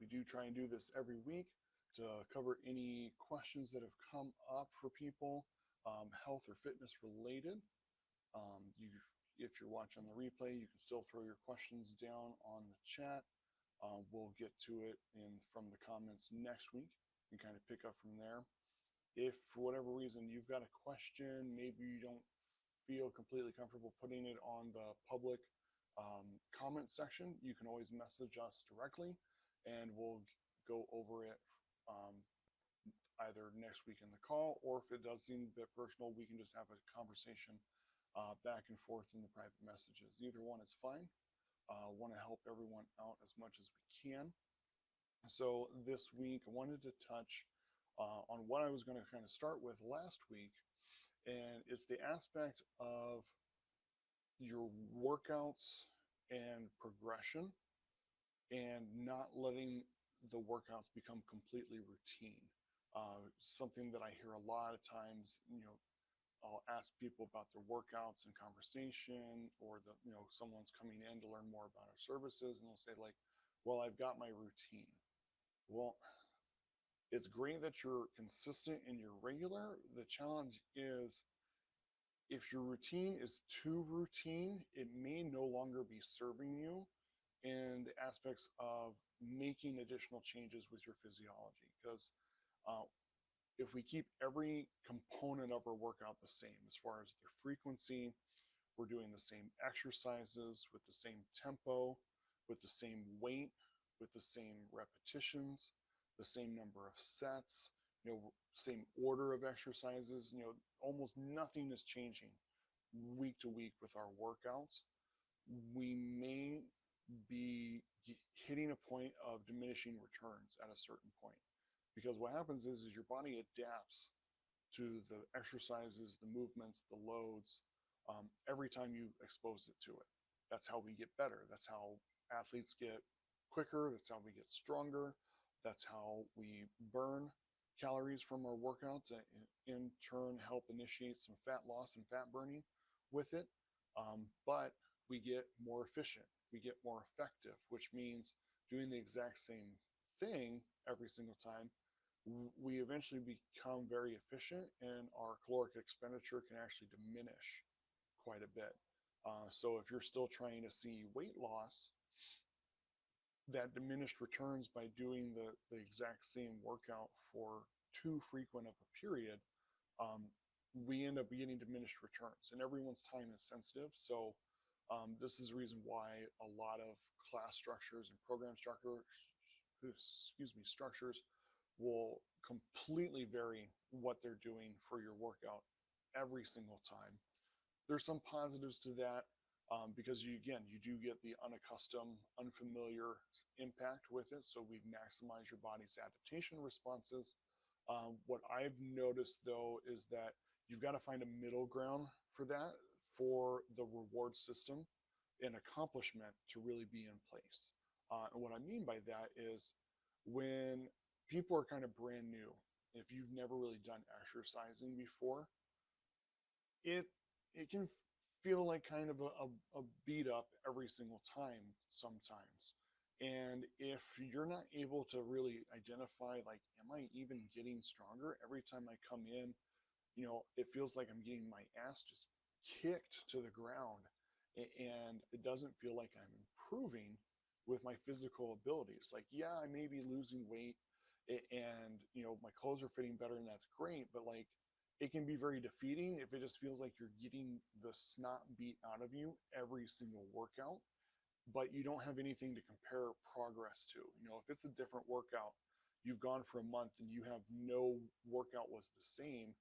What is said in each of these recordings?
We do try and do this every week to cover any questions that have come up for people, health or fitness related. If you're watching the replay, you can still throw your questions down on the chat. We'll get to it from the comments next week and kind of pick up from there. If for whatever reason you've got a question, maybe you don't feel completely comfortable putting it on the public comment section, you can always message us directly and we'll go over it either next week in the call, or if it does seem a bit personal, we can just have a conversation back and forth in the private messages. Either one is fine. Want to help everyone out as much as we can. So this week I wanted to touch on what I was going to kind of start with last week, and it's the aspect of your workouts and progression, and not letting the workouts become completely routine. Something that I hear a lot of times, I'll ask people about their workouts and conversation, or someone's coming in to learn more about our services, and they'll say like, well, I've got my routine. Well, it's great that you're consistent and you're regular. The challenge is, if your routine is too routine, it may no longer be serving you in the aspects of making additional changes with your physiology. Because if we keep every component of our workout the same, as far as their frequency, we're doing the same exercises with the same tempo, with the same weight, with the same repetitions, the same number of sets, same order of exercises, almost nothing is changing week to week with our workouts, we may be hitting a point of diminishing returns at a certain point. Because what happens is your body adapts to the exercises, the movements, the loads, every time you expose it to it. That's how we get better. That's how athletes get quicker. That's how we get stronger. That's how we burn calories from our workouts, and in turn help initiate some fat loss and fat burning with it. But we get more efficient. We get more effective, which means doing the exact same thing every single time, we eventually become very efficient, and our caloric expenditure can actually diminish quite a bit. So if you're still trying to see weight loss, that diminished returns by doing the exact same workout for too frequent of a period, we end up getting diminished returns, and everyone's time is sensitive. So this is the reason why a lot of class structures and program structures will completely vary what they're doing for your workout every single time. There's some positives to that, because you do get the unaccustomed, unfamiliar impact with it. So we maximize your body's adaptation responses. What I've noticed though is that you've got to find a middle ground for that, for the reward system and accomplishment to really be in place. And what I mean by that is, when people are kind of brand new, if you've never really done exercising before, it can feel like kind of a beat up every single time sometimes. And if you're not able to really identify, like, am I even getting stronger? Every time I come in, it feels like I'm getting my ass just kicked to the ground, and it doesn't feel like I'm improving with my physical abilities. Like, yeah, I may be losing weight, and my clothes are fitting better, and that's great, but like, it can be very defeating if it just feels like you're getting the snot beat out of you every single workout, but you don't have anything to compare progress to. If it's a different workout, you've gone for a month and you have no workout was the same,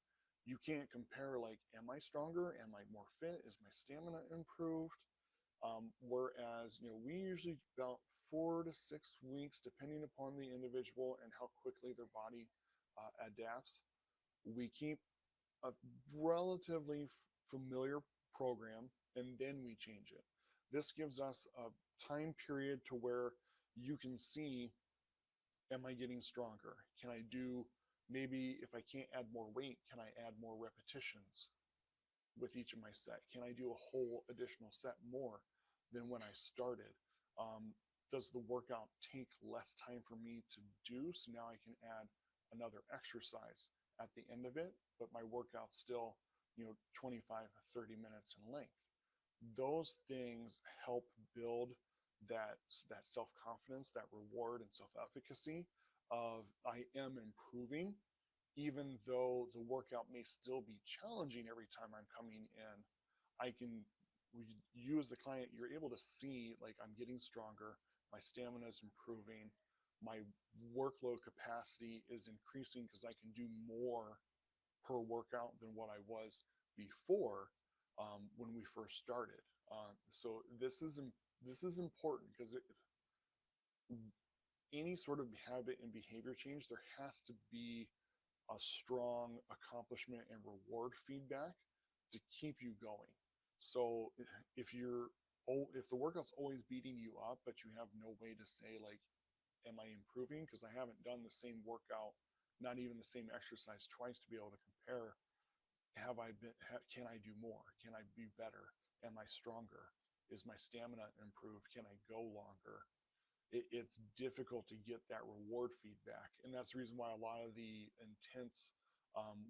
you can't compare, like, am I stronger? Am I more fit? Is my stamina improved? Whereas, we usually about 4 to 6 weeks, depending upon the individual and how quickly their body adapts, we keep a relatively familiar program, and then we change it. This gives us a time period to where you can see, am I getting stronger? Can I do, maybe if I can't add more weight, can I add more repetitions with each of my set? Can I do a whole additional set more than when I started? does the workout take less time for me to do? So now I can add another exercise at the end of it, but my workout's still, 25 or 30 minutes in length. Those things help build that self-confidence, that reward and self-efficacy of I am improving, even though the workout may still be challenging every time I'm coming in. I can use the client, you're able to see like I'm getting stronger, my stamina is improving, my workload capacity is increasing because I can do more per workout than what I was before when we first started. So this is important because any sort of habit and behavior change, there has to be a strong accomplishment and reward feedback to keep you going. So if you're if the workout's always beating you up, but you have no way to say like, am I improving? Because I haven't done the same workout, not even the same exercise twice to be able to compare. Have I been? Can I do more? Can I be better? Am I stronger? Is my stamina improved? Can I go longer? It's difficult to get that reward feedback, and that's the reason why a lot of the intense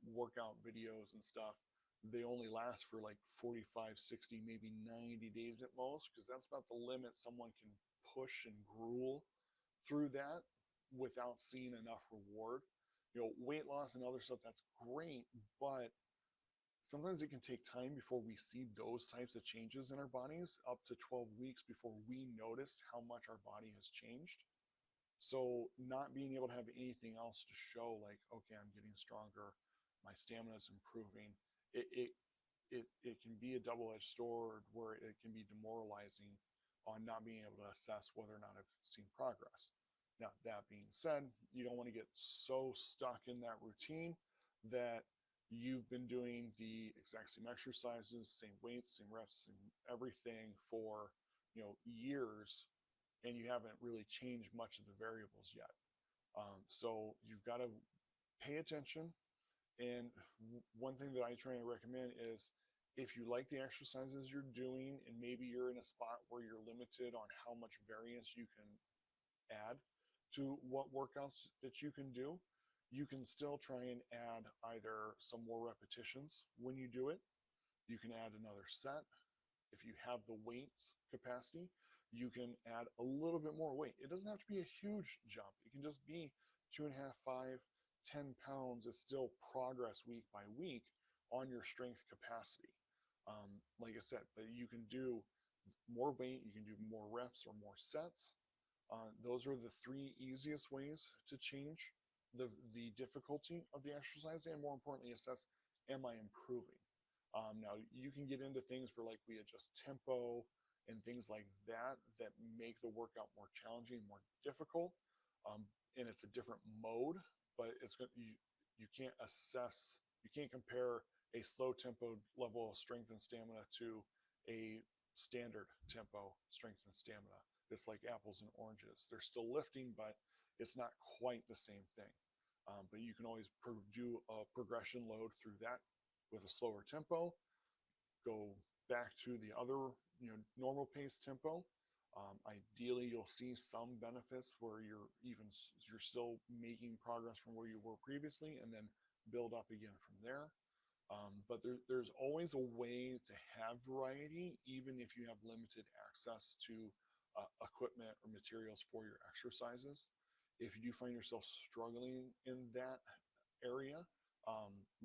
workout videos and stuff, they only last for like 45, 60, maybe 90 days at most, because that's about the limit someone can push and gruel through that without seeing enough reward. Weight loss and other stuff, that's great, but sometimes it can take time before we see those types of changes in our bodies, up to 12 weeks before we notice how much our body has changed. So not being able to have anything else to show like, okay, I'm getting stronger, my stamina is improving, it it it can be a double-edged sword where it can be demoralizing on not being able to assess whether or not I've seen progress. Now, that being said, you don't want to get so stuck in that routine that you've been doing the exact same exercises, same weights, same reps, and everything for years, and you haven't really changed much of the variables yet. So you've got to pay attention. And one thing that I try to recommend is if you like the exercises you're doing and maybe you're in a spot where you're limited on how much variance you can add to what workouts that you can do, you can still try and add either some more repetitions when you do it. You can add another set. If you have the weight capacity, you can add a little bit more weight. It doesn't have to be a huge jump. It can just be 2.5, 5, 10 pounds. Is still progress week by week on your strength capacity. Like I said, but you can do more weight, you can do more reps or more sets. Those are the three easiest ways to change the difficulty of the exercise, and more importantly, assess, am I improving? Now, you can get into things where like we adjust tempo and things like that that make the workout more challenging, more difficult, and it's a different mode, but you can't assess, you can't compare a slow tempo level of strength and stamina to a standard tempo strength and stamina. It's like apples and oranges. They're still lifting, but it's not quite the same thing. But you can always do a progression load through that with a slower tempo, go back to the other normal pace tempo. Ideally, you'll see some benefits where you're still making progress from where you were previously, and then build up again from there. But there's always a way to have variety, even if you have limited access to equipment or materials for your exercises. If you do find yourself struggling in that area,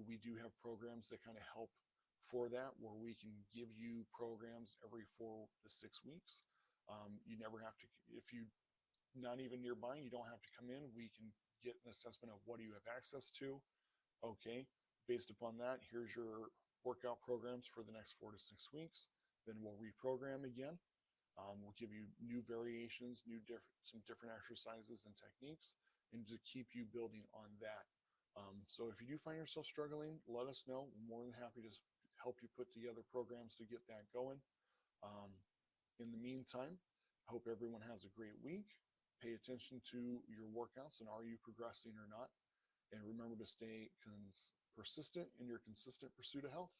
we do have programs that kind of help for that, where we can give you programs every 4 to 6 weeks. You never have to, if you not even nearby, you don't have to come in. We can get an assessment of what do you have access to. Okay, based upon that, here's your workout programs for the next 4 to 6 weeks. Then we'll reprogram again. We'll give you new variations, some different exercises and techniques, and to keep you building on that. So if you do find yourself struggling, let us know. We're more than happy to help you put together programs to get that going. In the meantime, I hope everyone has a great week. Pay attention to your workouts and are you progressing or not? And remember to stay persistent in your consistent pursuit of health.